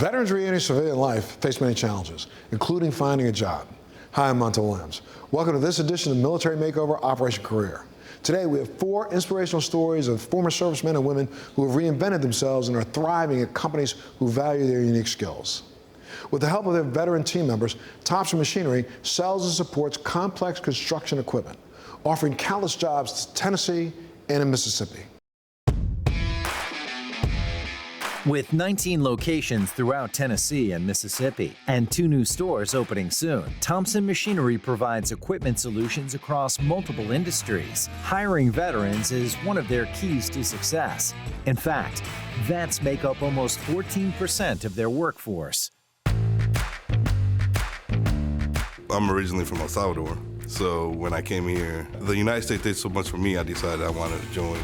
Veterans re-entering civilian life face many challenges, including finding a job. Hi, I'm Monta Williams. Welcome to this edition of Military Makeover Operation Career. Today we have 4 inspirational stories of former servicemen and women who have reinvented themselves and are thriving at companies who value their unique skills. With the help of their veteran team members, Thompson Machinery sells and supports complex construction equipment, offering countless jobs to Tennessee and in Mississippi. With 19 locations throughout Tennessee and Mississippi and 2 new stores opening soon, Thompson Machinery provides equipment solutions across multiple industries. Hiring veterans is one of their keys to success. In fact, vets make up almost 14% of their workforce. I'm originally from El Salvador, so when I came here, the United States did so much for me, I decided I wanted to join.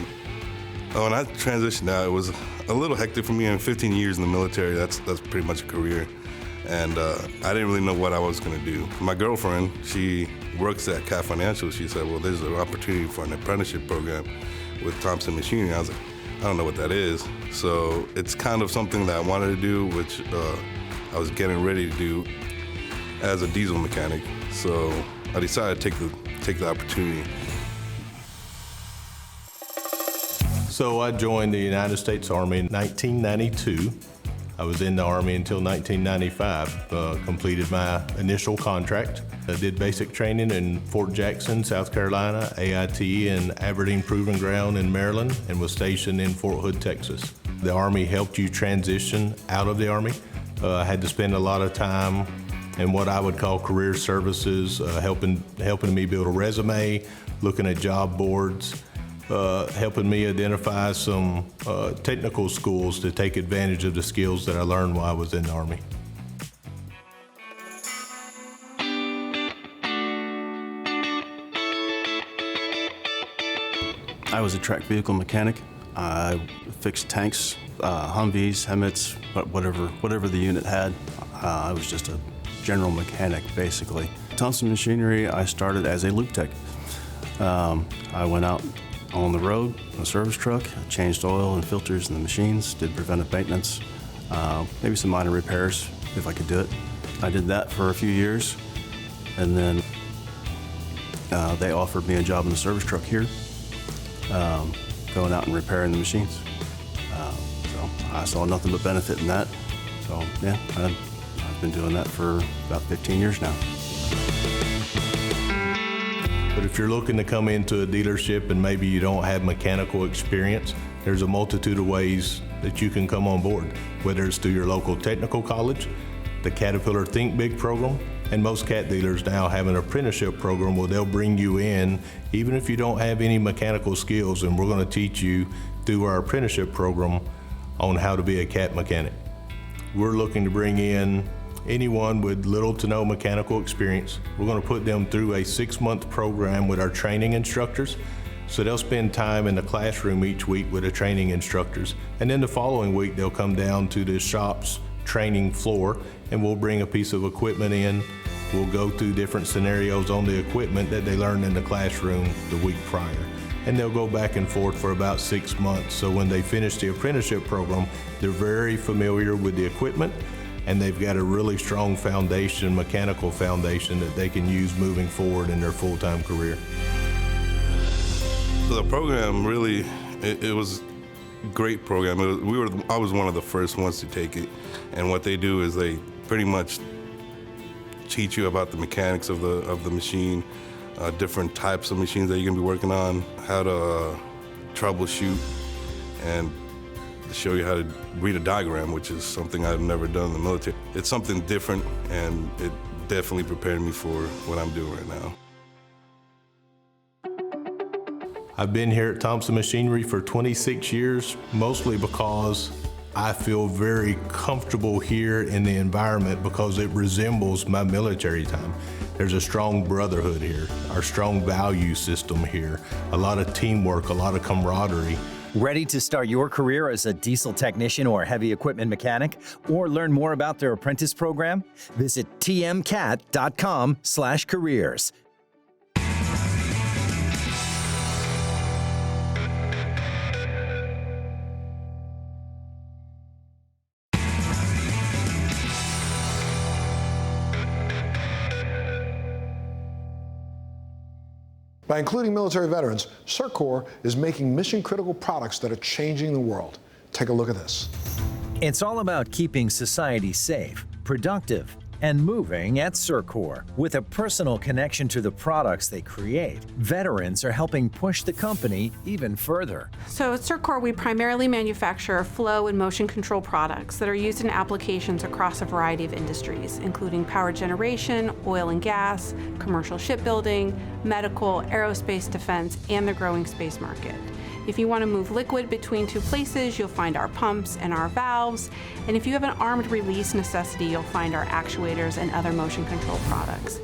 When I transitioned out, it was a little hectic for me. In 15 years in the military, that's pretty much a career. And I didn't really know what I was gonna do. My girlfriend, she works at Cat Financial. She said, well, there's an opportunity for an apprenticeship program with Thompson Machinery. I was like, I don't know what that is. So it's kind of something that I wanted to do, which I was getting ready to do as a diesel mechanic. So I decided to take the opportunity. So I joined the United States Army in 1992. I was in the Army until 1995, completed my initial contract. I did basic training in Fort Jackson, South Carolina, AIT in Aberdeen Proving Ground in Maryland, and was stationed in Fort Hood, Texas. The Army helped you transition out of the Army. I had to spend a lot of time in what I would call career services, helping me build a resume, looking at job boards, helping me identify some technical schools to take advantage of the skills that I learned while I was in the Army. I was a track vehicle mechanic. I fixed tanks, Humvees, Hemmets, whatever the unit had. I was just a general mechanic, basically. Thompson Machinery, I started as a loop tech. I went out on the road, a service truck, changed oil and filters in the machines, did preventive maintenance, maybe some minor repairs if I could do it. I did that for a few years, and then they offered me a job in the service truck here, going out and repairing the machines. So I saw nothing but benefit in that. So yeah, I've been doing that for about 15 years now. But if you're looking to come into a dealership and maybe you don't have mechanical experience, there's a multitude of ways that you can come on board, whether it's through your local technical college, the Caterpillar Think Big program, and most CAT dealers now have an apprenticeship program where they'll bring you in even if you don't have any mechanical skills, and we're going to teach you through our apprenticeship program on how to be a CAT mechanic. We're looking to bring in anyone with little to no mechanical experience. We're going to put them through a 6-month program with our training instructors. So they'll spend time in the classroom each week with the training instructors. And then the following week, they'll come down to the shop's training floor, and we'll bring a piece of equipment in. We'll go through different scenarios on the equipment that they learned in the classroom the week prior. And they'll go back and forth for about 6 months. So when they finish the apprenticeship program, they're very familiar with the equipment, and they've got a really strong foundation, mechanical foundation, that they can use moving forward in their full-time career. So the program really, it was a great program. I was one of the first ones to take it, and what they do is they pretty much teach you about the mechanics of the machine, different types of machines that you're gonna be working on, how to troubleshoot, and show you how to read a diagram, which is something I've never done in the military. It's something different, and it definitely prepared me for what I'm doing right now. I've been here at Thompson Machinery for 26 years, mostly because I feel very comfortable here in the environment because it resembles my military time. There's a strong brotherhood here, our strong value system here, a lot of teamwork, a lot of camaraderie. Ready to start your career as a diesel technician or heavy equipment mechanic, or learn more about their apprentice program? Visit tmcat.com/careers. By including military veterans, CIRCOR is making mission-critical products that are changing the world. Take a look at this. It's all about keeping society safe, productive, and moving at CIRCOR. With a personal connection to the products they create, veterans are helping push the company even further. So at CIRCOR, we primarily manufacture flow and motion control products that are used in applications across a variety of industries, including power generation, oil and gas, commercial shipbuilding, medical, aerospace, defense, and the growing space market. If you want to move liquid between two places, you'll find our pumps and our valves. And if you have an armed release necessity, you'll find our actuators and other motion control products.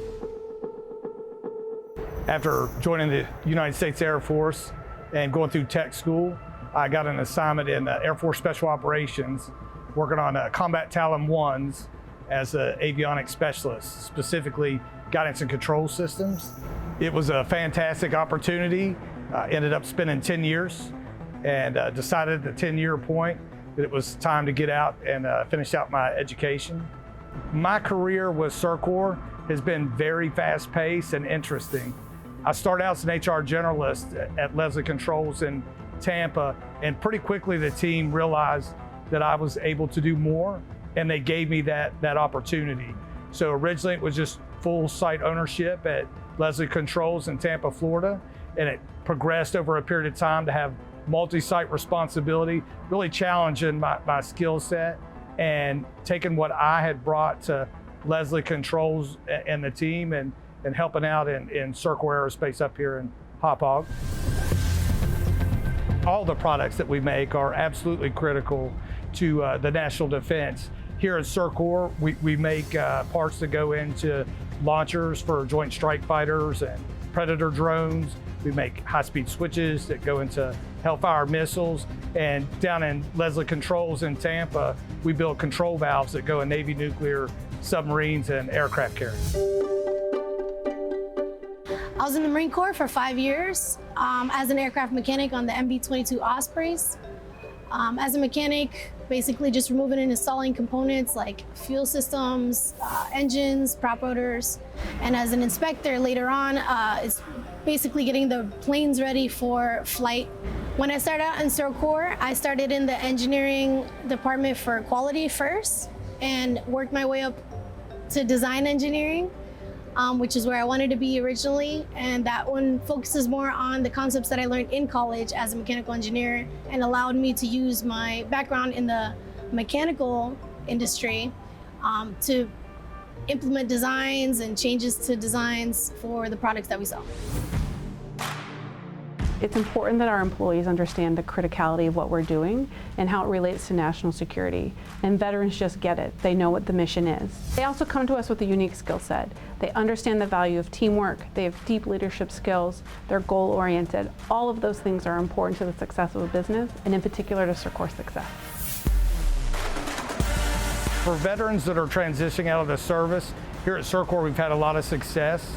After joining the United States Air Force and going through tech school, I got an assignment in Air Force Special Operations, working on Combat Talon 1s as an avionics specialist, specifically guidance and control systems. It was a fantastic opportunity. Ended up spending 10 years and decided at the 10-year point that it was time to get out and finish out my education. My career with CIRCOR has been very fast-paced and interesting. I started out as an HR generalist at Leslie Controls in Tampa, and pretty quickly the team realized that I was able to do more, and they gave me that opportunity. So originally it was just full site ownership at Leslie Controls in Tampa, Florida, and it progressed over a period of time to have multi-site responsibility, really challenging my skill set and taking what I had brought to Leslie Controls and the team and helping out in CIRCOR Aerospace up here in Hauppauge. All the products that we make are absolutely critical to the national defense. Here at CIRCOR, we make parts that go into launchers for Joint Strike Fighters and Predator drones. We make high-speed switches that go into Hellfire missiles. And down in Leslie Controls in Tampa, we build control valves that go in Navy nuclear submarines and aircraft carriers. I was in the Marine Corps for 5 years as an aircraft mechanic on the MB-22 Ospreys. As a mechanic, basically just removing and installing components like fuel systems, engines, prop rotors. And as an inspector later on, it's basically getting the planes ready for flight. When I started out in CIRCOR, I started in the engineering department for quality first and worked my way up to design engineering, which is where I wanted to be originally. And that one focuses more on the concepts that I learned in college as a mechanical engineer and allowed me to use my background in the mechanical industry to implement designs and changes to designs for the products that we sell. It's important that our employees understand the criticality of what we're doing and how it relates to national security. And veterans just get it. They know what the mission is. They also come to us with a unique skill set. They understand the value of teamwork. They have deep leadership skills. They're goal-oriented. All of those things are important to the success of a business, and in particular to CIRCOR's success. For veterans that are transitioning out of the service, here at CIRCOR we've had a lot of success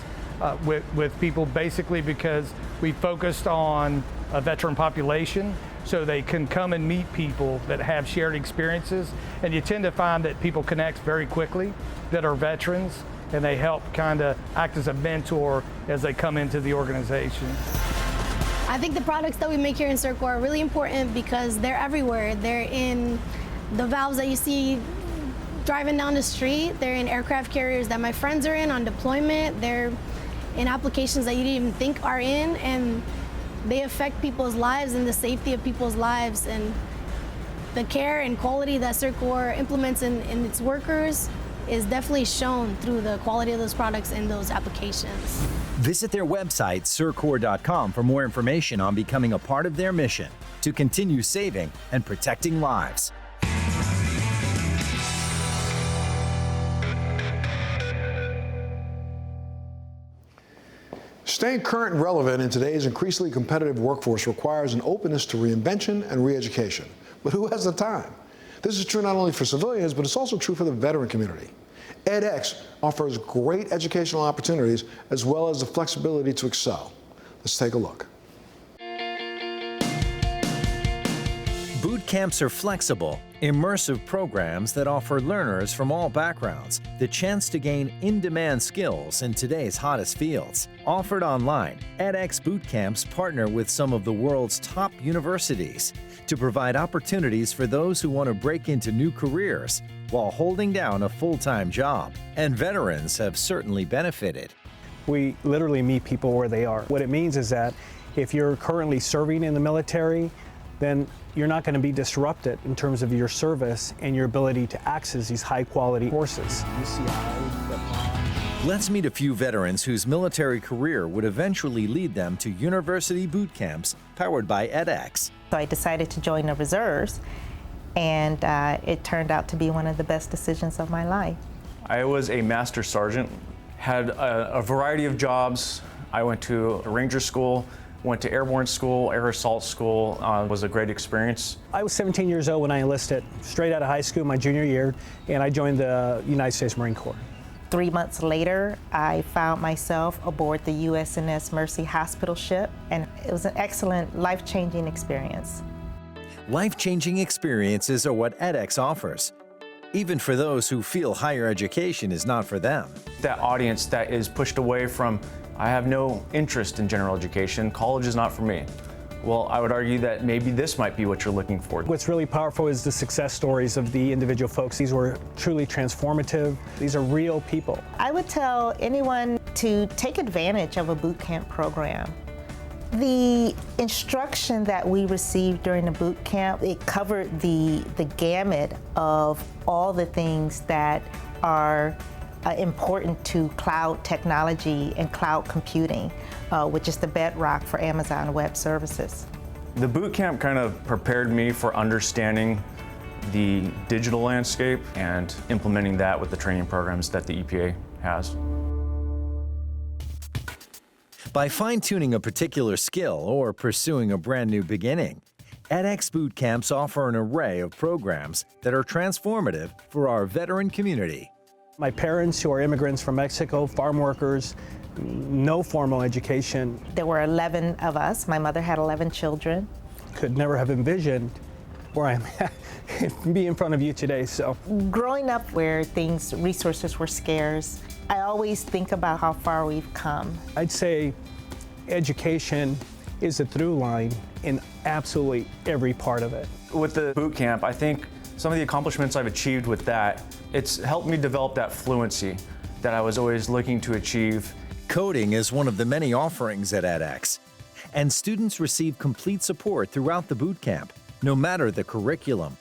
with people basically because we focused on a veteran population so they can come and meet people that have shared experiences. And you tend to find that people connect very quickly that are veterans, and they help kind of act as a mentor as they come into the organization. I think the products that we make here in CIRCOR are really important because they're everywhere. They're in the valves that you see driving down the street. They're in aircraft carriers that my friends are in on deployment. They're in applications that you didn't even think are in, and they affect people's lives and the safety of people's lives. And the care and quality that CIRCOR implements in its workers is definitely shown through the quality of those products in those applications. Visit their website, CIRCOR.com, for more information on becoming a part of their mission to continue saving and protecting lives. Staying current and relevant in today's increasingly competitive workforce requires an openness to reinvention and re-education. But who has the time? This is true not only for civilians, but it's also true for the veteran community. edX offers great educational opportunities as well as the flexibility to excel. Let's take a look. Boot camps are flexible, immersive programs that offer learners from all backgrounds the chance to gain in-demand skills in today's hottest fields. Offered online, edX boot camps partner with some of the world's top universities to provide opportunities for those who want to break into new careers while holding down a full-time job. And veterans have certainly benefited. We literally meet people where they are. What it means is that if you're currently serving in the military, then you're not going to be disrupted in terms of your service and your ability to access these high-quality courses. Let's meet a few veterans whose military career would eventually lead them to university boot camps powered by edX. So I decided to join the reserves, and it turned out to be one of the best decisions of my life. I was a master sergeant, had a variety of jobs. I went to a ranger school, went to airborne school, air assault school. Was a great experience. I was 17 years old when I enlisted, straight out of high school my junior year, and I joined the United States Marine Corps. 3 months later, I found myself aboard the USNS Mercy Hospital ship, and it was an excellent, life-changing experience. Life-changing experiences are what edX offers, even for those who feel higher education is not for them. That audience that is pushed away from, I have no interest in general education, college is not for me. Well, I would argue that maybe this might be what you're looking for. What's really powerful is the success stories of the individual folks. These were truly transformative. These are real people. I would tell anyone to take advantage of a boot camp program. The instruction that we received during the boot camp, it covered the gamut of all the things that are important to cloud technology and cloud computing, which is the bedrock for Amazon Web Services. The boot camp kind of prepared me for understanding the digital landscape and implementing that with the training programs that the EPA has. By fine-tuning a particular skill or pursuing a brand new beginning, edX boot camps offer an array of programs that are transformative for our veteran community. My parents, who are immigrants from Mexico, farm workers, no formal education. There were 11 of us. My mother had 11 children. Could never have envisioned where I am at, be in front of you today. So, growing up where resources were scarce, I always think about how far we've come. I'd say education is a through line in absolutely every part of it. With the boot camp, I think some of the accomplishments I've achieved with that, it's helped me develop that fluency that I was always looking to achieve. Coding is one of the many offerings at edX, and students receive complete support throughout the boot camp, no matter the curriculum,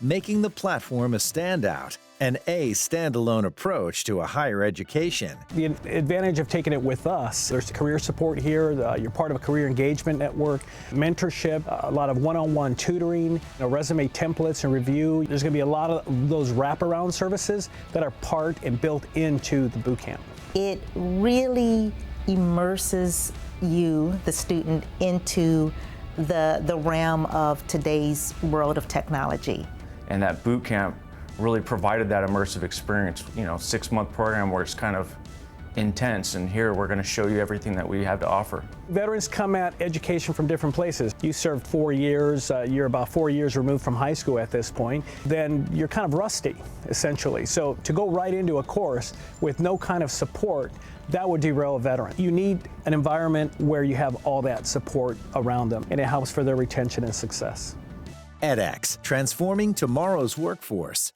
making the platform a standout, and a standalone approach to a higher education. The advantage of taking it with us, there's career support here, you're part of a career engagement network, mentorship, a lot of one-on-one tutoring, resume templates and review. There's going to be a lot of those wraparound services that are part and built into the boot camp. It really immerses you, the student, into the realm of today's world of technology. And that boot camp really provided that immersive experience, 6-month program where it's kind of intense, and here we're going to show you everything that we have to offer. Veterans come at education from different places. You served 4 years, you're about 4 years removed from high school at this point, then you're kind of rusty, essentially. So to go right into a course with no kind of support, that would derail a veteran. You need an environment where you have all that support around them, and it helps for their retention and success. edX, transforming tomorrow's workforce.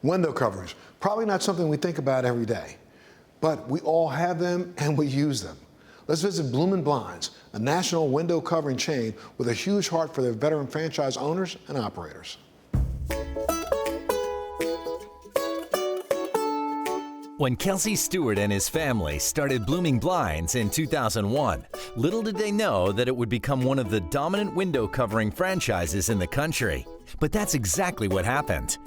Window coverings, probably not something we think about every day, but we all have them and we use them. Let's visit Bloomin Blinds, a national window covering chain with a huge heart for their veteran franchise owners and operators. When Kelsey Stewart and his family started Bloomin Blinds in 2001, little did they know that it would become one of the dominant window covering franchises in the country. But that's exactly what happened.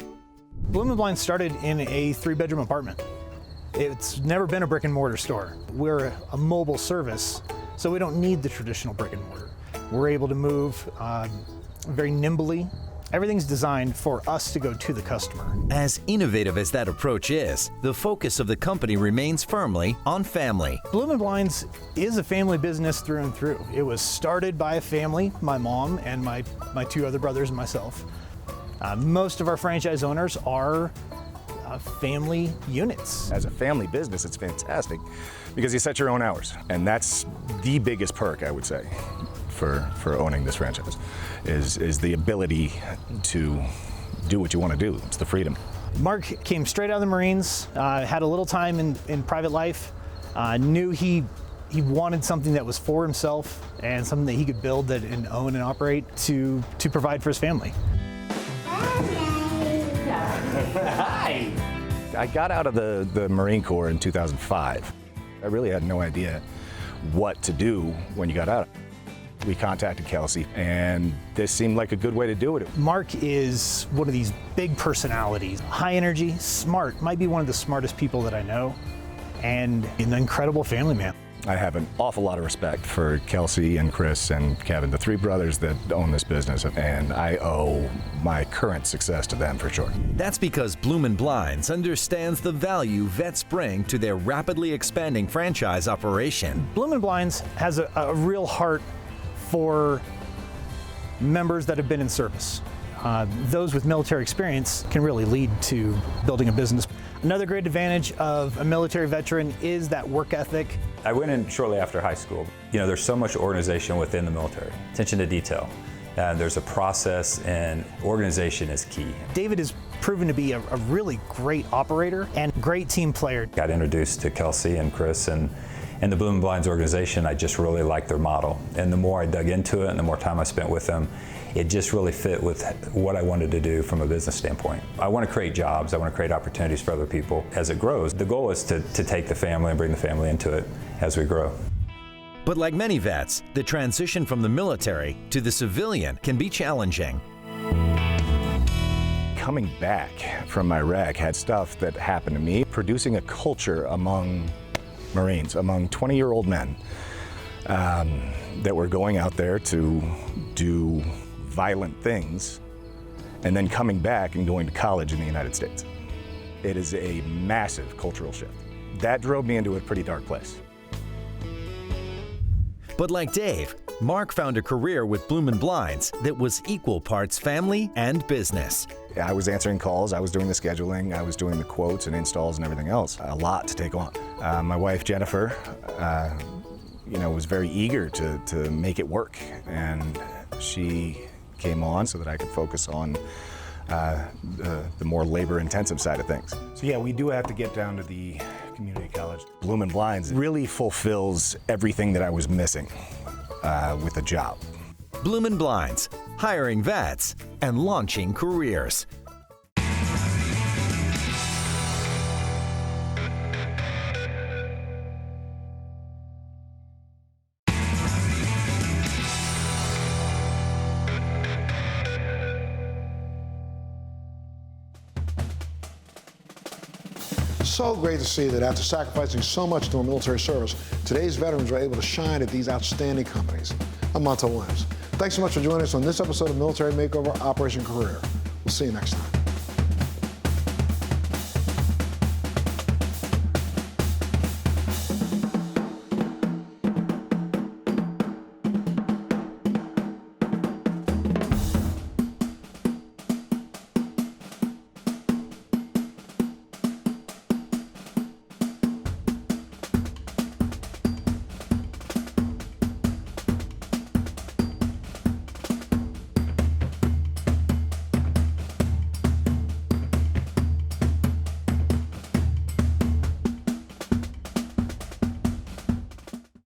Bloomin Blinds started in a 3-bedroom apartment. It's never been a brick and mortar store. We're a mobile service so we don't need the traditional brick and mortar. We're able to move very nimbly. Everything's designed for us to go to the customer. As innovative as that approach is, the focus of the company remains firmly on family. Bloomin Blinds is a family business through and through. It was started by a family, my mom and my two other brothers and myself. Most of our franchise owners are family units. As a family business, it's fantastic because you set your own hours, and that's the biggest perk, I would say, for owning this franchise, is the ability to do what you want to do. It's the freedom. Mark came straight out of the Marines, had a little time in private life, knew he wanted something that was for himself and something that he could build and own and operate to provide for his family. Hi! I got out of the Marine Corps in 2005. I really had no idea what to do when you got out. We contacted Kelsey, and this seemed like a good way to do it. Mark is one of these big personalities, high energy, smart, might be one of the smartest people that I know, and an incredible family man. I have an awful lot of respect for Kelsey and Chris and Kevin, the three brothers that own this business, and I owe my current success to them for sure. That's because Bloomin Blinds understands the value vets bring to their rapidly expanding franchise operation. Bloomin Blinds has a real heart for members that have been in service. Those with military experience can really lead to building a business. Another great advantage of a military veteran is that work ethic. I went in shortly after high school. You know, there's so much organization within the military. Attention to detail. There's a process, and organization is key. David has proven to be a really great operator and great team player. Got introduced to Kelsey and Chris and the Bloomin Blinds organization. I just really liked their model. And the more I dug into it and the more time I spent with them, it just really fit with what I wanted to do from a business standpoint. I want to create jobs. I want to create opportunities for other people as it grows. The goal is to take the family and bring the family into it as we grow. But like many vets, the transition from the military to the civilian can be challenging. Coming back from Iraq had stuff that happened to me, producing a culture among Marines, among 20-year-old men that were going out there to do violent things and then coming back and going to college in the United States. It is a massive cultural shift. That drove me into a pretty dark place. But like Dave, Mark found a career with Bloomin Blinds that was equal parts family and business. I was answering calls, I was doing the scheduling, I was doing the quotes and installs and everything else. A lot to take on. My wife, Jennifer, was very eager to make it work, and she came on so that I could focus on the more labor-intensive side of things. So yeah, we do have to get down to the community college. Bloomin Blinds really fulfills everything that I was missing with a job. Bloomin Blinds, hiring vets and launching careers. So great to see that after sacrificing so much to a military service, today's veterans are able to shine at these outstanding companies. I'm Montel Williams. Thanks so much for joining us on this episode of Military Makeover Operation Career. We'll see you next time.